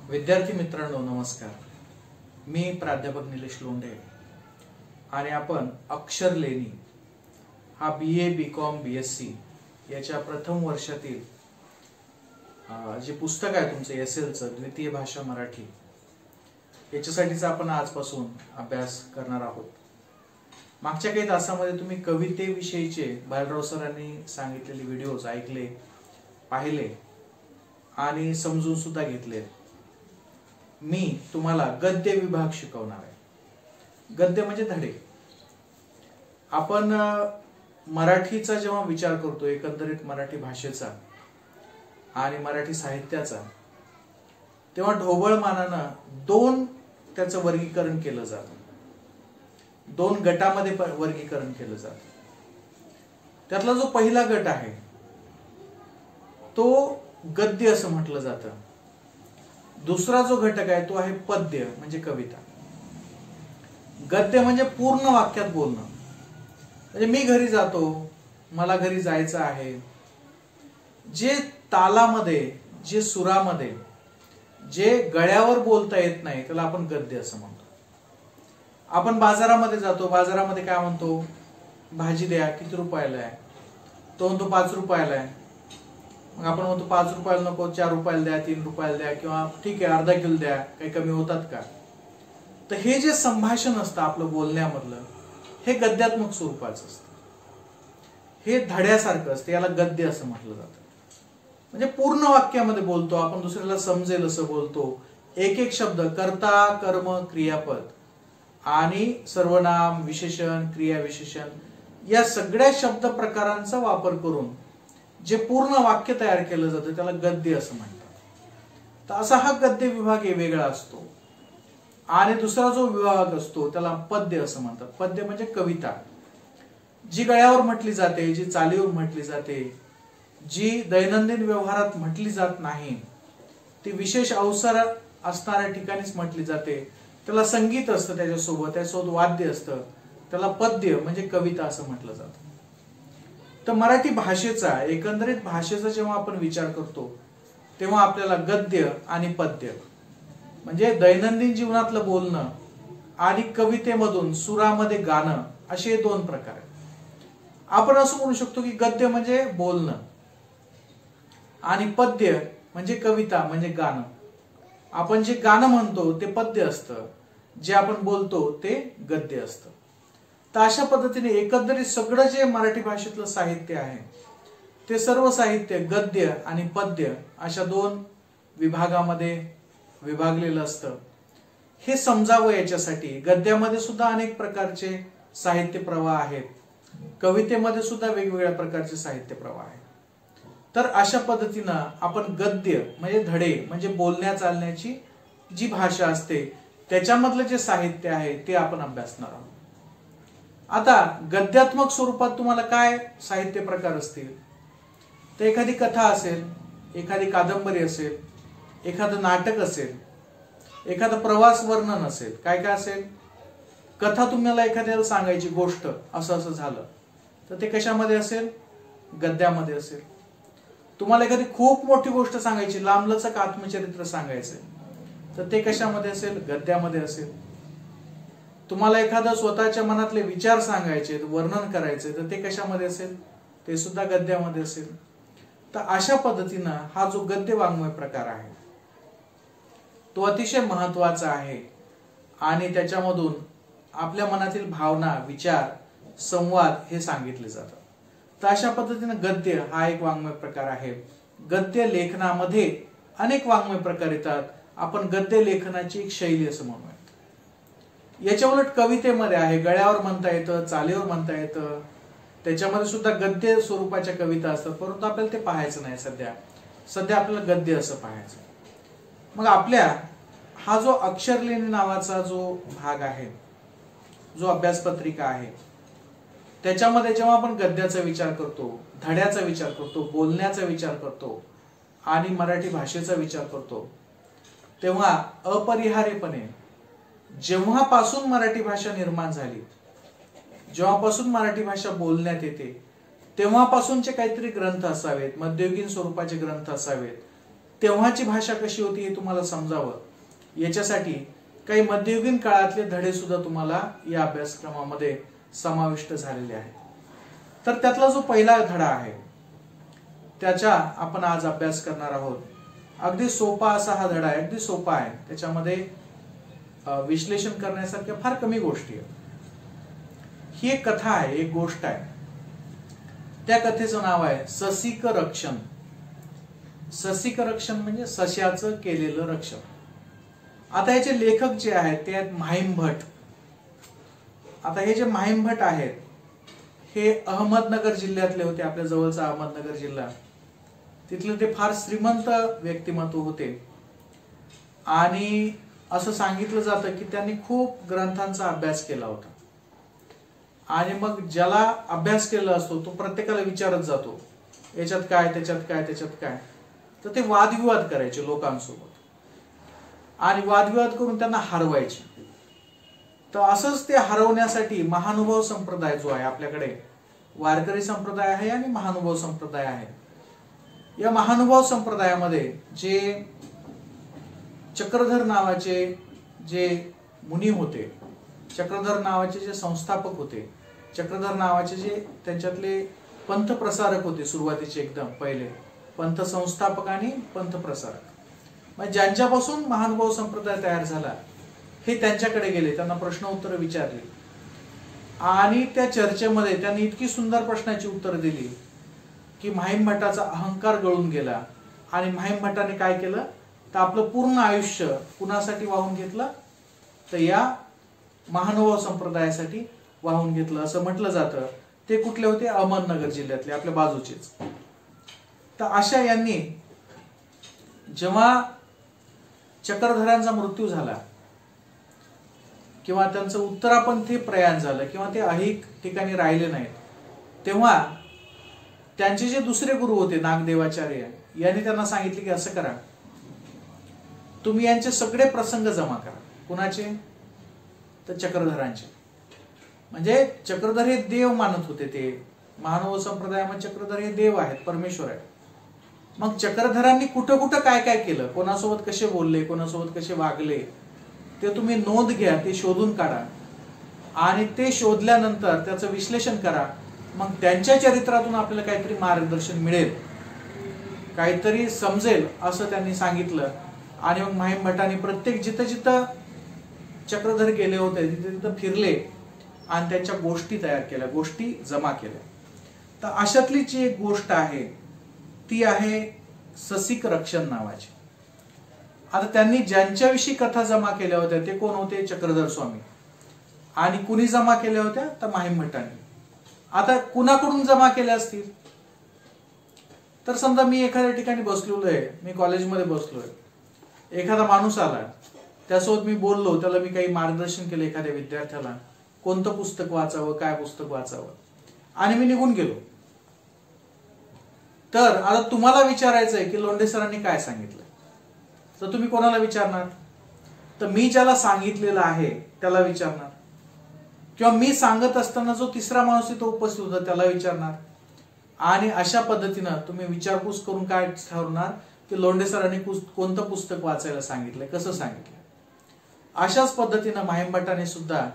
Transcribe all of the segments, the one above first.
विद्यार्थी मित्रांनो नमस्कार. मी प्राध्यापक निलेश लोंढे आणि आपण अक्षर लेणी हा BA BCom BSc याच्या प्रथम वर्षातील जे पुस्तक आहे तुमचं SLचं द्वितीय भाषा मराठी याच्यासाठीचा आपण आजपासून अभ्यास करणार आहोत. मागच्या काही तासामध्ये तुम्ही कवितेविषयीचे बालराव सरांनी सांगितलेले व्हिडिओज ऐकले, पाहिले आणि समजून सुद्धा घेतले. मी तुम्हाला गद्य विभाग शिकवणार आहे. गद्य म्हणजे धडे. आपण मराठीचा जेव्हा विचार करतो, एकंदरीत मराठी भाषेचा आणि मराठी साहित्याचा, तेव्हा ढोबळमानानं दोन त्याचं वर्गीकरण केलं जातं. दोन गटामध्ये वर्गीकरण केलं जातं. त्यातला जो पहिला गट आहे तो गद्य असं म्हटलं जातं. दुसरा जो घटक आहे तो आहे पद्य म्हणजे कविता. गद्य म्हणजे पूर्ण वाक्यात बोलणं. म्हणजे मी घरी जातो, मला घरी जायचं आहे, जे तालामध्ये, जे सुरामध्ये, जे गळ्यावर बोलता येत नाही त्याला आपण गद्य असं म्हणतो. आपण बाजारामध्ये जातो, बाजारामध्ये काय म्हणतो, भाजी द्या, किती रुपयाला आहे, तो म्हणतो 5 रुपयाला आहे. मग आपण म्हणतो 5 रुपयाला नको, 4 रुपयाला द्या, 3 रुपयाला द्या, किंवा ठीक आहे अर्धा किलो द्या, काही कमी होतात का. तर हे जे संभाषण असतं आपलं बोलण्यामधलं, हे गद्यात्मक स्वरूपाचं असतं. हे धड्यासारखं असतं, याला गद्य असं म्हटलं जातं. म्हणजे पूर्ण वाक्यामध्ये बोलतो आपण, दुसऱ्याला समजेल असं बोलतो. एक एक शब्द, कर्ता, कर्म, क्रियापद आणि सर्वनाम, विशेषण, क्रियाविशेषण या सगळ्या शब्द प्रकारांचा वापर करून जे पूर्ण वाक्य तयार केलं जातं त्याला गद्य असं म्हणतात. तर असा हा गद्य विभाग वेगळा असतो. आणि दुसरा जो विभाग असतो त्याला पद्य असं म्हणतात. पद्य म्हणजे कविता, जी गळ्यावर म्हटली जाते, जी चालीवर म्हटली जाते, जी दैनंदिन व्यवहारात म्हटली जात नाही, ती विशेष अवसर असणाऱ्या ठिकाणीच म्हटली जाते. त्याला संगीत असतं, त्याच्यासोबत वाद्य असतं, त्याला पद्य म्हणजे कविता असं म्हटलं जातं. तर मराठी भाषेचा, एकंदरीत भाषेचा जेव्हा आपण विचार करतो तेव्हा आपल्याला गद्य आणि पद्य म्हणजे दैनंदिन जीवनातलं बोलणं आणि कवितेमधून सुरामध्ये गाणं असे दोन प्रकार आहेत. आपण असं म्हणू शकतो की गद्य म्हणजे बोलणं आणि पद्य म्हणजे कविता म्हणजे गाणं. आपण जे गाणं म्हणतो ते पद्य असतं, जे आपण बोलतो ते गद्य असतं. तर अशा पद्धतीने एकंदरीत सगळं जे मराठी भाषेतलं साहित्य आहे ते सर्व साहित्य गद्य आणि पद्य अशा दोन विभागामध्ये विभागलेलं असतं. हे समजावं याच्यासाठी गद्यामध्ये सुद्धा अनेक प्रकारचे साहित्य प्रवाह आहेत, कवितेमध्ये सुद्धा वेगवेगळ्या प्रकारचे साहित्य प्रवाह आहेत. तर अशा पद्धतीनं आपण गद्य म्हणजे धडे म्हणजे बोलण्या चालण्याची जी भाषा असते त्याच्यामधलं जे साहित्य आहे ते आपण अभ्यासणार आहोत. आता गद्यात्मक स्वरूपात तुम्हाला काय साहित्य प्रकार असतील, तर एखादी कथा असेल, एखादी कादंबरी असेल, एखादं नाटक असेल, एखादं प्रवास वर्णन असेल. काय काय असेल, कथा तुम्हाला एखाद्याला सांगायची, गोष्ट असं असं झालं तर ते कशामध्ये असेल, गद्यामध्ये असेल. तुम्हाला एखादी खूप मोठी गोष्ट सांगायची, लांबलचक आत्मचरित्र सांगायचं तर ते कशामध्ये असेल, गद्यामध्ये असेल. तुम्हाला एखादा स्वतःच्या मनातले विचार सांगायचे, वर्णन करायचे तर ते कशामध्ये असेल, ते सुद्धा गद्यामध्ये असेल. तर अशा पद्धतीनं हा जो गद्य वाङ्मय प्रकार आहे तो अतिशय महत्वाचा आहे आणि त्याच्यामधून आपल्या मनातील भावना, विचार, संवाद हे सांगितले जातात. तर अशा पद्धतीनं गद्य हा एक वाङ्मय प्रकार आहे. गद्य लेखनामध्ये अनेक वाङ्मय प्रकार येतात. आपण गद्य लेखनाची एक शैली असं म्हणूया. याच्या उलट कवितेमध्ये आहे, गळ्यावर म्हणता येतं, चालीवर म्हणता येतं, त्याच्यामध्ये सुद्धा गद्य स्वरूपाच्या कविता असतात. परंतु आपल्याला ते पाहायचं नाही. सध्या आपल्याला गद्य असं पाहायचं. मग आपल्या हा जो अक्षरलेणी नावाचा जो भाग आहे, जो अभ्यासपत्रिका आहे, त्याच्यामध्ये जेव्हा आपण गद्याचा विचार करतो, धड्याचा विचार करतो, बोलण्याचा विचार करतो आणि मराठी भाषेचा विचार करतो तेव्हा अपरिहार्यपणे जेव्हापासून मराठी भाषा निर्माण झाली, जेव्हापासून मराठी भाषा बोलण्यात येते तेव्हापासूनचे काहीतरी ग्रंथ असावेत, मध्ययुगीन स्वरूपाचे ग्रंथ असावेत, तेव्हाची भाषा कशी होती हे तुम्हाला समजावं याच्यासाठी काही मध्ययुगीन काळातले धडे सुद्धा तुम्हाला या अभ्यासक्रमामध्ये समाविष्ट झालेले आहेत. तर त्यातला जो पहिला धडा आहे त्याचा आपण आज अभ्यास करणार आहोत. अगदी सोपा असा हा धडा आहे, अगदी सोपा आहे. त्याच्यामध्ये विश्लेषण करण्यासारख्या फार कमी गोष्टी आहेत. ही एक कथा आहे, एक गोष्ट आहे. त्या कथेचं नाव आहे ससिक रक्षण. ससिक रक्षण म्हणजे सश्याचं केलेलं रक्षण. आता याचे लेखक जे आहेत ते आहेत माहीम भट. आता हे जे माहीम भट आहेत हे अहमदनगर जिल्ह्यातले होते, आपल्या जवळचा अहमदनगर जिल्हा. तिथले ते फार श्रीमंत व्यक्तिमत्व होते आणि असं सांगितलं जातं की त्यांनी खूप ग्रंथांचा अभ्यास केला होता. आणि मग ज्याला अभ्यास केला असतो तो प्रत्येकाला विचारत जातो याच्यात काय, त्याच्यात काय, त्याच्यात काय. तर ते वादविवाद करायचे लोकांसोबत आणि वादविवाद करून त्यांना हरवायचे. तर असंच ते हरवण्यासाठी महानुभाव संप्रदाय जो आहे आपल्याकडे, वारकरी संप्रदाय आहे आणि महानुभाव संप्रदाय आहे. या महानुभाव संप्रदायामध्ये जे चक्रधर नावाचे जे मुनी होते, चक्रधर नावाचे जे संस्थापक होते, चक्रधर नावाचे जे त्यांच्यातले पंथ प्रसारक होते, सुरुवातीचे एकदम पहिले पंथ संस्थापक आणि पंथ प्रसारक, म्हणजे ज्यांच्यापासून महानुभाव संप्रदाय तयार झाला हे त्यांच्याकडे गेले, त्यांना प्रश्न उत्तर विचारली आणि त्या चर्चेमध्ये त्यांनी इतकी सुंदर प्रश्नाची उत्तर दिली की माहीम भटाचा अहंकार गळून गेला. आणि माहीम भटाने काय केलं तर आपलं पूर्ण आयुष्य कुणासाठी वाहून घेतलं तर या महानुभाव संप्रदायासाठी वाहून घेतलं असं म्हटलं जातं. ते कुठले होते? अहमदनगर जिल्ह्यातले, आपल्या बाजूचेच. तर अशा यांनी जेव्हा चक्रधरांचा मृत्यू झाला किंवा त्यांचं उत्तरापंथी प्रयाण झालं किंवा ते अहिक ठिकाणी राहिले नाहीत, तेव्हा त्यांचे जे दुसरे गुरु होते नागदेवाचार्य यांनी त्यांना सांगितले की असं करा, तुम्ही यांचे सगळे प्रसंग जमा करा. कुणाचे? तर चक्रधरांचे. म्हणजे चक्रधर हे देव मानत होते. ते महानुभाव संप्रदायामध्ये चक्रधर हे देव आहेत, परमेश्वर आहेत. मग चक्रधरांनी कुठं कुठं काय काय केलं, कोणासोबत कसे बोलले, कोणासोबत कसे वागले, ते तुम्ही नोंद घ्या, ते शोधून काढा आणि ते शोधल्यानंतर त्याचं विश्लेषण करा. मग त्यांच्या चरित्रातून आपल्याला काहीतरी मार्गदर्शन मिळेल, काहीतरी समजेल असं त्यांनी सांगितलं. आणि मग माहीम भटांनी प्रत्येक जिथं जिथं चक्रधर गेले होते तिथे तिथं फिरले आणि त्यांच्या गोष्टी तयार केल्या, गोष्टी जमा केल्या. तर अशातली जी एक गोष्ट आहे ती आहे ससिक रक्षण नावाची. आता त्यांनी ज्यांच्याविषयी कथा जमा केल्या होत्या ते कोण होते? चक्रधर स्वामी. आणि कुणी जमा केल्या होत्या? तर माहीम भटांनी. आता कुणाकडून जमा केल्या असतील? तर समजा मी एखाद्या ठिकाणी बसलेलो आहे, मी कॉलेजमध्ये बसलोय, एखादा माणूस आला, त्यासोबत मी बोललो, त्याला मी काही मार्गदर्शन केलं एखाद्या विद्यार्थ्याला, कोणतं पुस्तक वाचावं, काय पुस्तक वाचावं, आणि मी निघून गेलो. तर आता तुम्हाला विचारायचं आहे की लोंढे सरांनी काय सांगितलं, तर तुम्ही कोणाला विचारणार? तर मी ज्याला सांगितलेलं आहे त्याला विचारणार, किंवा मी सांगत असताना जो तिसरा माणूस तिथं उपस्थित होता त्याला विचारणार. आणि अशा पद्धतीनं तुम्ही विचारपूस करून काय ठरवणार की लोंढे सरांनी कोणतं पुस्तक वाचायला सांगितलंय, कसं सांगितलं. अशाच पद्धतीनं माहीम भटाने सुद्धा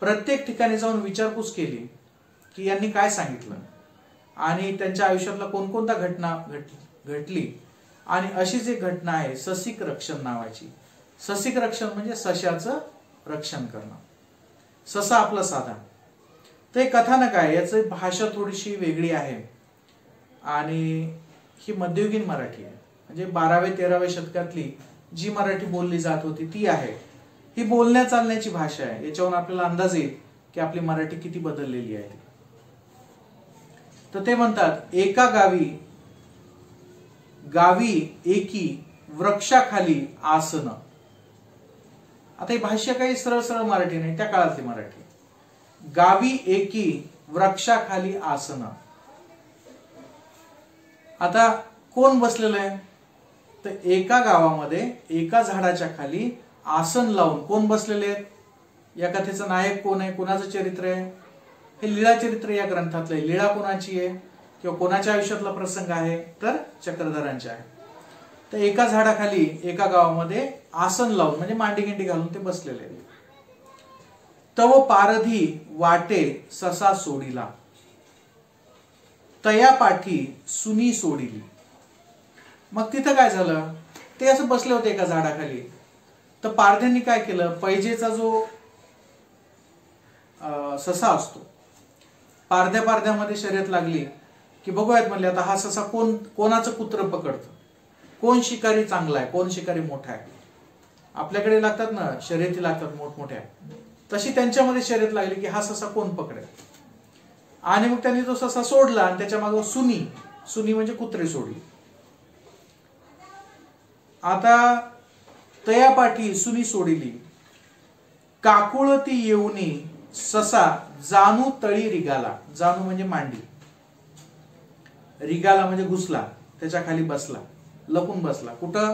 प्रत्येक ठिकाणी जाऊन विचारपूस केली की यांनी काय सांगितलं आणि त्यांच्या आयुष्यातला कोणकोणता घटना घडली. आणि अशी जी घटना आहे ससिक रक्षण नावाची. ससिक रक्षण म्हणजे सश्याचं रक्षण करणं. ससा आपला साधा. तर हे कथानक आहे, याची भाषा थोडीशी वेगळी आहे आणि ही मध्ययुगीन मराठी आहे. म्हणजे 12व्या-13व्या शतकातली जी मराठी बोलली जात होती ती आहे. ही बोलण्या चालण्याची भाषा आहे. याच्यावरून आपल्याला अंदाज येईल की आपली मराठी किती बदललेली आहे. तर ते म्हणतात, एका गावी एकी वृक्षाखाली आसन. आता ही भाषा काही सरळ सरळ मराठी नाही, त्या काळातली मराठी. गावी एकी वृक्षाखाली आसन. आता कोण बसलेलं आहे? तर एका गावामध्ये एका झाडाच्या खाली आसन लावून कोण बसलेले आहेत? या कथेचं नायक कोण आहे, कोणाचं चरित्र आहे? हे लीळा चरित्र या ग्रंथातलं. लीळा कोणाची आहे किंवा कोणाच्या आयुष्यातला प्रसंग आहे? तर चक्रधरांचे आहे. तर एका झाडाखाली एका गावामध्ये आसन लावून म्हणजे मांडी गिंडी घालून ते बसलेले आहेत. तव पारधी वाटे ससा सोडिला, तया पाठी सुनी सोडिली. मग तिथं काय झालं, ते असं बसले होते एका झाडाखाली. तर पारध्यांनी काय केलं, पैजेचा जो ससा असतो, पारध्यामध्ये शर्यत लागली की बघूयात म्हणले आता हा ससा कोणाचं कुत्र पकडतं, कोण शिकारी चांगला आहे, कोण शिकारी मोठा आहे. आपल्याकडे लागतात ना शर्यती लागतात मोठमोठ्या, तशी त्यांच्यामध्ये शर्यत लागली की हा ससा कोण पकडेल. आणि मग त्यांनी तो ससा सोडला आणि त्याच्या मागे सुनी म्हणजे कुत्रे सोडली. आता तया पाठी सुनी सोडिली, काकुळती येऊनी ससा जानू तळी रिगाला. जानू म्हणजे मांडी, रिगाला म्हणजे घुसला, त्याच्या खाली बसला, लपून बसला. कुठं,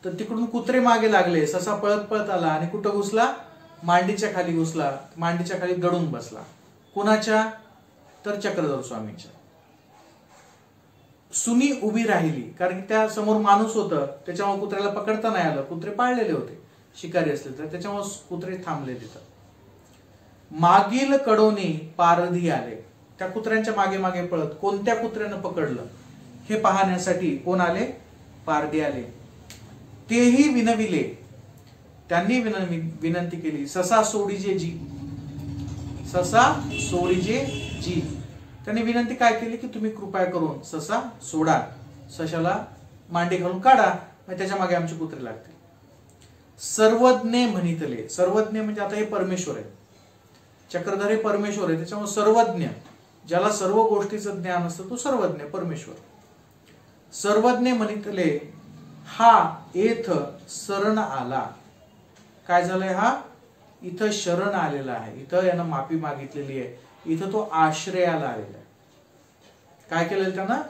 तर तिकडून कुत्रे मागे लागले, ससा पळत पळत आला आणि कुठं घुसला, मांडीच्या खाली घुसला, मांडीच्या खाली दडून बसला. कुणाच्या, तर चक्रधर स्वामींच्या. सुनी उभी राहिली, कारण की त्या समोर माणूस होतं, त्याच्यामुळे कुत्र्याला पकडता नाही आलं. कुत्रे पाळलेले होते, शिकारी असले तर, त्याच्यामुळे कुत्रे थांबले तिथं. मागील कडोनी पारधी आले, त्या कुत्र्यांच्या मागे मागे पळत कोणत्या कुत्र्यानं पकडलं हे पाहण्यासाठी कोण आले, पारधी आले. तेही विनविले, त्यांनी विनंती केली, ससा सोडीजे जी, ससा सोडीजे जी. त्यांनी विनंती काय केली की तुम्ही कृपया करून ससा सोडा, सशाला मांडी घालून काढा, मग त्याच्या मागे आमचे कुत्रे लागतील. सर्वज्ञ म्हणितले, सर्वज्ञ म्हणजे आता हे परमेश्वर आहे, चक्रधर हे परमेश्वर आहे, त्याच्यामुळे सर्वज्ञ, ज्याला सर्व गोष्टीचं ज्ञान असतं तो सर्वज्ञ परमेश्वर. सर्वज्ञ म्हणितले हा येथ शरण आला. काय झालंय, हा इथं शरण आलेला आहे, इथं यानं माफी मागितलेली आहे, इथं तो आश्रयाला आलेला आहे. काय केलेलं त्यानं,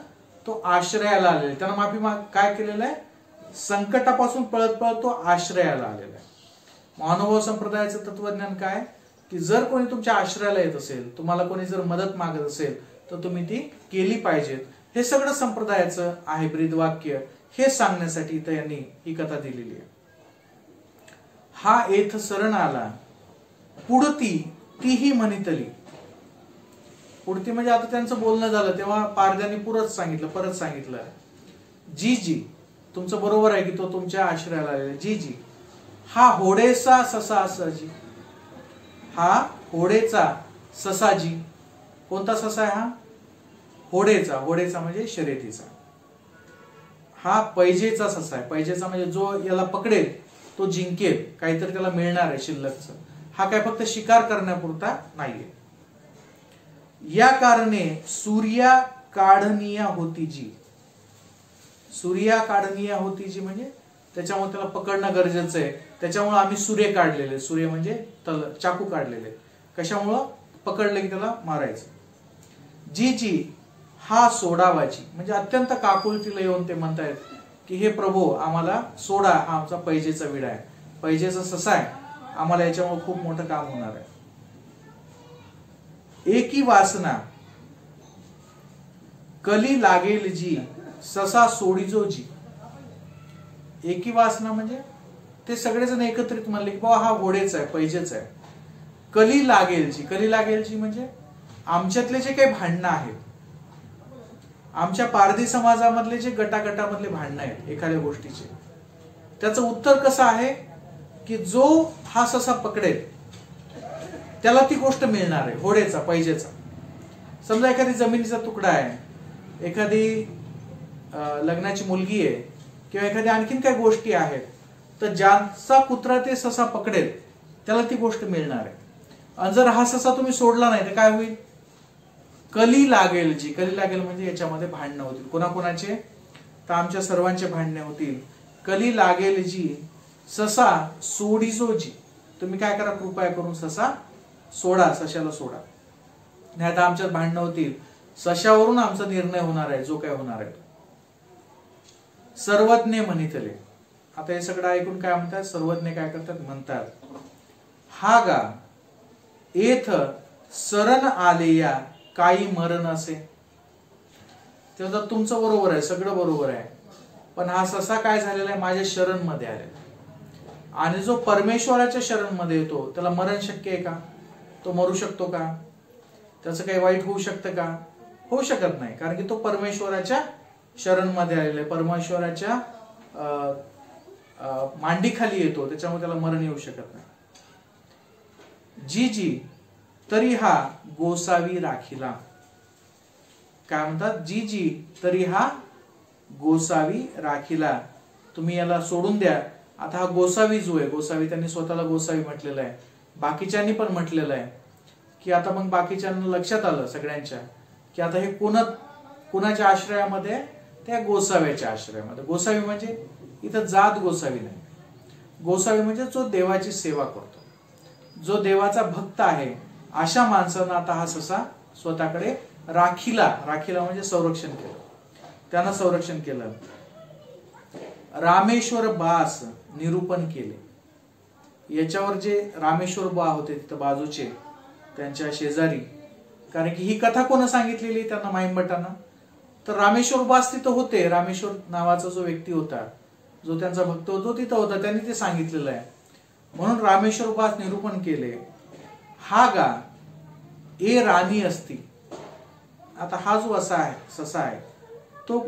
तो आश्रयाला आलेला आहे. त्यानं माफी काय केलेलं आहे, संकटापासून पळत पळत तो आश्रयाला आलेला आहे. महानुभाव संप्रदायाचं तत्वज्ञान काय की जर कोणी तुमच्या आश्रयाला येत असेल, तुम्हाला कोणी जर मदत मागत असेल तर तुम्ही ती केली पाहिजेत. हे सगळं संप्रदायाचं आहे ब्रीदवाक्य, हे सांगण्यासाठी इथं यांनी ही कथा दिलेली आहे. हा येथ शरण आला, पुढती तीही म्हणितली. पुढती म्हणजे आता त्यांचं बोलणं झालं तेव्हा पारध्यांनी परत सांगितलं, जी जी तुमचं बरोबर आहे की तो तुमच्या आश्रयाला आलेला, जी जी हा होडेचा ससा असाजी, हा होडेचा ससाजी. कोणता ससा आहे हा, होडेचा, होडेचा म्हणजे शर्यतीचा. हा पैजेचा ससा आहे, पैजेचा म्हणजे जो याला पकडेल तो जिंकेल, काहीतरी त्याला मिळणार आहे शिल्लकच. हा काय फक्त शिकार करण्यापुरता नाहीये. या कारणे सूर्या काढणीया होती जी, सूर्या काढणीया होती जी म्हणजे त्याच्यामुळे त्याला पकडणं गरजेचं आहे, त्याच्यामुळे आम्ही सूर्य काढलेले, सूर्य म्हणजे चाकू काढलेले. कशामुळं, पकडले की त्याला मारायचं. जी जी हा सोडावाची म्हणजे अत्यंत काकुळतीला येऊन ते म्हणतायत की हे प्रभू आम्हाला सोडा, हा आमचा पैजेचा विडा आहे, पैजेचा ससा आहे, आम्हाला याच्यामुळे खूप मोठं काम होणार आहे. एकी वासना कली लागेल जी, ससा सोडीजो जी. एकी वासना म्हणजे ते सगळेजण एकत्रित म्हणले की बाबा हा घोडेचा आहे, पैजेचा आहे. कली लागेल जी, कली लागेल जी म्हणजे आमच्यातले जे काही भांडणं आहेत, आमच्या पारधी समाजामधले जे गटागटामधले भांडणं आहेत एखाद्या गोष्टीचे, त्याचं उत्तर कसं आहे की जो हा ससा पकडेल त्याला ती गोष्ट मिळणार आहे, होडेचा, पैजेचा. समजा एखादी जमिनीचा तुकडा आहे, एखादी लग्नाची मुलगी आहे, किंवा एखादी आणखीन काही गोष्टी आहेत, तर ज्यांचा कुत्रा ते ससा पकडेल त्याला ती गोष्ट मिळणार आहे. आणि जर हा ससा तुम्ही सोडला नाही तर काय होईल, कली लागेल जी, कली लागेल म्हणजे याच्यामध्ये भांडणं होतील. कोणाकोणाचे, तर आमच्या सर्वांचे भांडणे होतील. कली लागेल जी ससा सोडीजो जी, तुम्ही काय करा कृपया करून ससा सोडा, सशाला सोडा, नाही आता आमच्यात भांडणं होतील, सशावरून आमचा निर्णय होणार आहे जो काय होणार आहे. सर्वज्ञ म्हणितले, आता हे सगळं ऐकून काय म्हणतात, सर्वज्ञ काय करतात, म्हणतात हा गा येथ शरण आलेया काही मरण असे. तेव्हा तुमचं बरोबर आहे, सगळं बरोबर आहे, पण हा ससा काय झालेला आहे, माझ्या शरण मध्ये आलेला. आणि जो परमेश्वराच्या शरण मध्ये येतो त्याला मरण शक्य आहे का? तो मरू शकतो का? त्याचं काही वाईट होऊ शकतं का? होऊ शकत नाही, कारण की तो परमेश्वराच्या शरण मध्ये आलेला आहे, परमेश्वराच्या मांडीखाली येतो, त्याच्यामुळे त्याला मरण येऊ शकत नाही. जी जी तरी हा गोसावी राखीला. काय म्हणतात? जी जी तरी हा गोसावी राखीला. तुम्ही याला सोडून द्या. आता हा गोसावी जो आहे, गोसावी त्यांनी स्वतःला गोसावी म्हटलेलं आहे, बाकीच्यांनी पण म्हटलेलं आहे, की आता मग बाकीच्यांना लक्षात आलं सगळ्यांच्या की आता हे कुणाच्या आश्रयामध्ये? त्या गोसाव्याच्या आश्रयामध्ये. गोसावी म्हणजे इथं जात गोसावी नाही, गोसावी म्हणजे जो देवाची सेवा करतो, जो देवाचा भक्त आहे, अशा माणसांना आता हा ससा स्वतःकडे राखीला म्हणजे संरक्षण केलं, त्यानं संरक्षण केलं. रामेश्वर बास निरूपण केले. याच्यावर जे रामेश्वर बा होते तिथं बाजूचे, त्यांच्या शेजारी, कारण की ही कथा कोण सांगितलेली त्यांना, माहिमभटांना, तर रामेश्वर बास तिथं होते. रामेश्वर नावाचा जो व्यक्ती होता, जो त्यांचा भक्त होतो, तिथं होता, त्यांनी ते सांगितलेलं आहे. म्हणून रामेश्वर बास निरूपण केले. हा गा ए राणी असती. आता हा जो असा आहे, ससा आहे, तो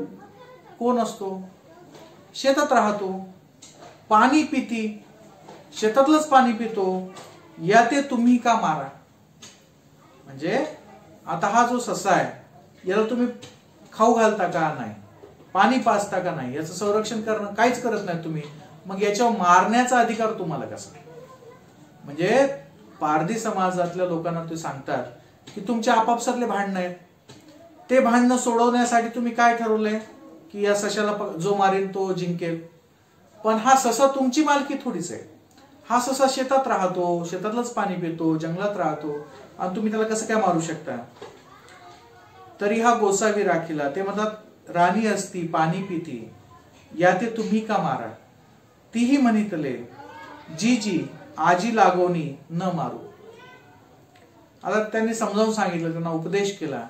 कोण असतो? शेतात राहतो, पाणी पिती, शेतातलंच पाणी पितो. या ते तुम्ही का मारा? म्हणजे आता हा जो ससा आहे, याला तुम्ही खाऊ घालता का नाही, पाणी पाजता का नाही, याचं संरक्षण करणं काहीच करत नाही तुम्ही, मग याच्यावर मारण्याचा अधिकार तुम्हाला कसा? म्हणजे पारधी समाजातल्या लोकांना ते सांगतात की तुमच्या आपापसातले भांडणं आहेत, ते भांडणं सोडवण्यासाठी तुम्ही काय ठरवलंय की या सशाला जो मारेल तो जिंकेल. पण हा ससा तुमची मालकी थोडीच आहे. हा ससा शेतात राहतो, शेतातलंच पाणी पितो, जंगलात राहतो, आणि तुम्ही त्याला कसं काय मारू शकता? तरी हा गोसावी राखीला. ते म्हणतात राणी असती पाणी पिती, या ते तुम्ही का मारा? तीही म्हणितले जी जी आजी लागोनी न मारू. आता त्यांनी समजावून सांगितलं, त्यांना उपदेश केला,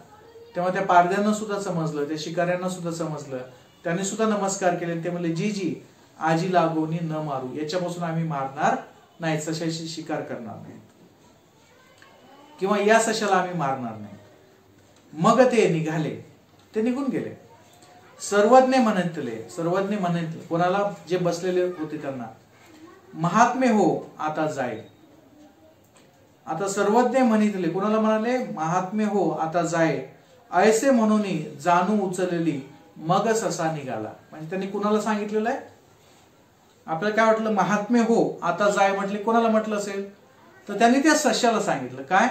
तेव्हा त्या पारध्यांना सुद्धा समजलं, त्या शिकाऱ्यांना सुद्धा समजलं, त्यांनी सुद्धा नमस्कार केले. ते म्हणले जी जी आजी लागोनी न मारू, याच्यापासून आम्ही मारणार नाही, सशाची शिकार करणार नाही, किंवा या सशाला आम्ही मारणार नाही. मग ते निघाले, ते निघून गेले. सर्वज्ञ म्हणतले, सर्वज्ञ म्हणतले कोणाला? जे बसलेले होते त्यांना. महात्मे हो आता जाय. आता सर्वज्ञ म्हणितले कोणाला म्हणाले? महात्मे हो आता जाय. ऐसे म्हणून जाणू उचललेली मग ससा निघाला. म्हणजे त्यांनी कुणाला सांगितलेलं आहे? आपल्याला काय वाटलं? महात्मे हो आता जाय म्हटले, कोणाला म्हटलं असेल? तर त्यांनी त्या सशाला सांगितलं काय?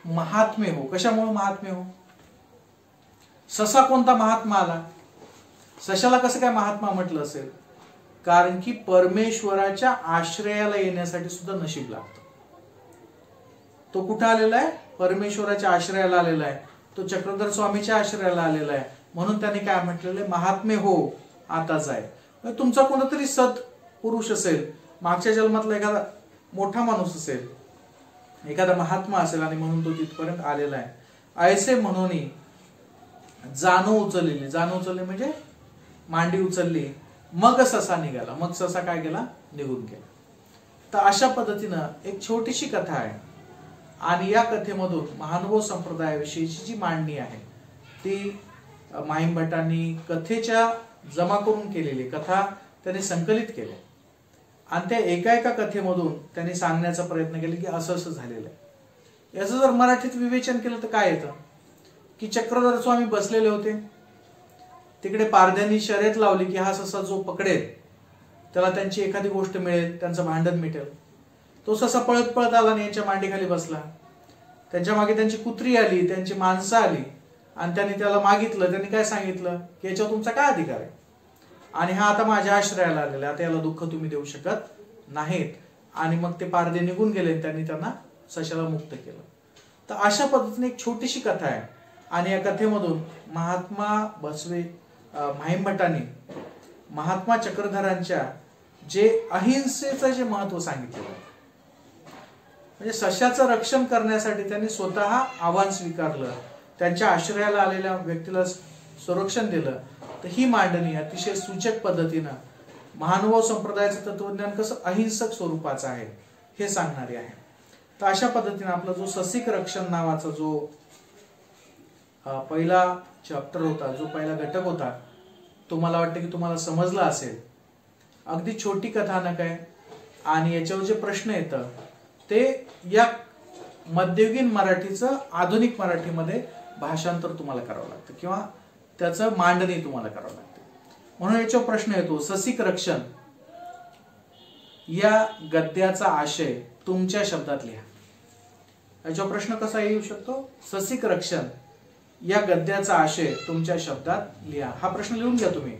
महात्मे हो. कशामुळे महात्मे हो? ससा कोणता महात्मा आला? सशाला कसं काय महात्मा म्हटलं असेल? कारण की परमेश्वराच्या आश्रयाला येण्यासाठी सुद्धा नशीब लागतं. तो कुठं आलेला आहे? परमेश्वराच्या आश्रयाला आलेला आहे. तो चक्रधर स्वामीच्या आश्रयाला आलेला आहे. म्हणून त्यांनी काय म्हटलेलं आहे? महात्मे हो आता जाय. तुमचा कोणतरी सत पुरुष असेल, मागच्या जन्मातला एखादा मोठा माणूस असेल, एखादा महात्मा असेल, आणि म्हणून तो तिथपर्यंत आलेला आहे. ऐसे म्हणून जाणू उचललेली. जाणू उचलली म्हणजे मांडी उचलली, मग ससा निघाला. मग ससा काय केला? निघून गेला. तर अशा पद्धतीनं एक छोटीशी कथा आहे, आणि या कथेमधून महानुभव संप्रदायाविषयीची जी मांडणी आहे ती माहिमभटांनी कथेच्या जमा करून केलेली कथा त्यांनी संकलित केल्या, आणि त्या एका एका कथेमधून त्यांनी सांगण्याचा प्रयत्न केला की असं असं झालेलं आहे. याचं जर मराठीत विवेचन केलं तर काय येतं की चक्रधर स्वामी बसलेले होते, तिकडे पारध्यांनी शर्यत लावली की हा ससा जो पकडेल त्याला त्यांची एखादी गोष्ट मिळेल, त्यांचं भांडण मिटेल. तो ससा पळत पळत आला आणि यांच्या मांडीखाली बसला. त्यांच्या मागे त्यांची कुत्री आली, त्यांची माणसं आली, आणि त्यांनी त्याला मागितलं. त्यांनी काय सांगितलं की याच्यावर तुमचा काय अधिकार आहे, आणि हा आता माझ्या आश्रयाला आलेला, आता याला दुःख तुम्ही देऊ शकत नाहीत. आणि मग ते पारधे निघून गेले, त्यांनी त्यांना सशाला मुक्त केलं. तर अशा पद्धतीने एक छोटीशी कथा आहे, आणि या कथेमधून महात्मा बसवे माहिमभटांनी महात्मा चक्रधरांच्या जे अहिंसेचं जे महत्व सांगितलेलं आहे, म्हणजे सशाचं रक्षण करण्यासाठी त्यांनी स्वतः आव्हान स्वीकारलं, त्यांच्या आश्रयाला आलेल्या व्यक्तीला संरक्षण दिलं, तर ही मांडणी अतिशय सूचक पद्धतीनं महानुभाव संप्रदायाचं तत्वज्ञान कसं अहिंसक स्वरूपाचं आहे हे सांगणारी आहे. तर अशा पद्धतीने आपला जो ससिक रक्षण नावाचा जो पहिला चॅप्टर होता, जो पहिला घटक होता, तो मला वाटतं की तुम्हाला समजला असेल. अगदी छोटी कथानक आहे आणि याच्यावर जे प्रश्न येतं ते या मध्ययुगीन मराठीचं आधुनिक मराठीमध्ये भाषांतर तुम्हाला करावं लागतं किंवा त्याचं मांडणी तुम्हाला करावं लागते. म्हणून याच्यावर प्रश्न येतो, ससिक रक्षण या गद्याचा आशय तुमच्या शब्दात लिहा. याच्यावर प्रश्न कसा येऊ शकतो? ससिक रक्षण या गद्याचा आशय तुमच्या शब्दात लिहा. हा प्रश्न लिहून घ्या तुम्ही.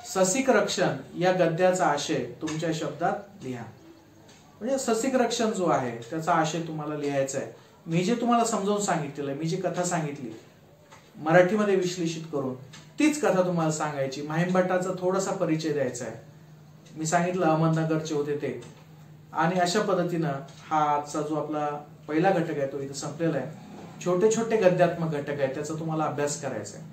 ससिक रक्षण या गद्याचा आशय तुमच्या शब्दात लिहा. म्हणजे ससिक रक्षण जो आहे त्याचा आशय तुम्हाला लिहायचा आहे. मी जे तुम्हाला समजावून सांगितलेलं, मी जी कथा सांगितली मराठीमध्ये विश्लेषित करून, तीच कथा तुम्हाला सांगायची. माहिमभट्टाचा थोडासा परिचय द्यायचा आहे. मी सांगितलं अहमदनगरचे होते ते. आणि अशा पद्धतीनं हा आजचा जो आपला पहिला घटक आहे तो इथे संपलेला आहे. छोटे छोटे गद्यात्मक घटक आहे, त्याचा तुम्हाला अभ्यास करायचा आहे.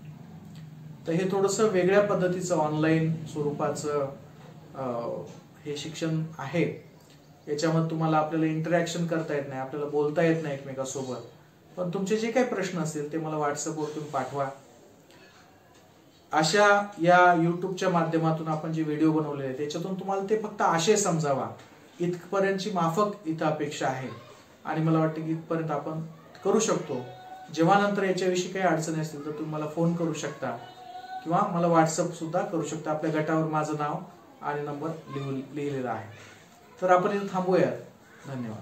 तर हे थोडंसं वेगळ्या पद्धतीचं ऑनलाईन स्वरूपाचं हे शिक्षण आहे. याच्यामध्ये तुम्हाला आपल्याला इंटरॅक्शन करता येत नाही, आपल्याला बोलता येत नाही एकमेकांसोबत. पण तुमचे जे काही प्रश्न असतील ते मला व्हॉट्सअपवर तुम्ही पाठवा. अशा या युट्यूबच्या माध्यमातून आपण जे व्हिडिओ बनवले आहेत त्याच्यातून तुम्हाला ते फक्त आशय समजावा इथपर्यंतची माफक इथं अपेक्षा आहे. आणि मला वाटतं की इथपर्यंत आपण करू शकतो. जेव्हा नंतर याच्याविषयी काही अडचणी असतील तर तुम्ही मला फोन करू शकता किंवा मला व्हॉट्सअप सुद्धा करू शकता. आपल्या गटावर माझं नाव आणि नंबर लिहिलेला आहे. तर आपण इथे थांबूयात. धन्यवाद.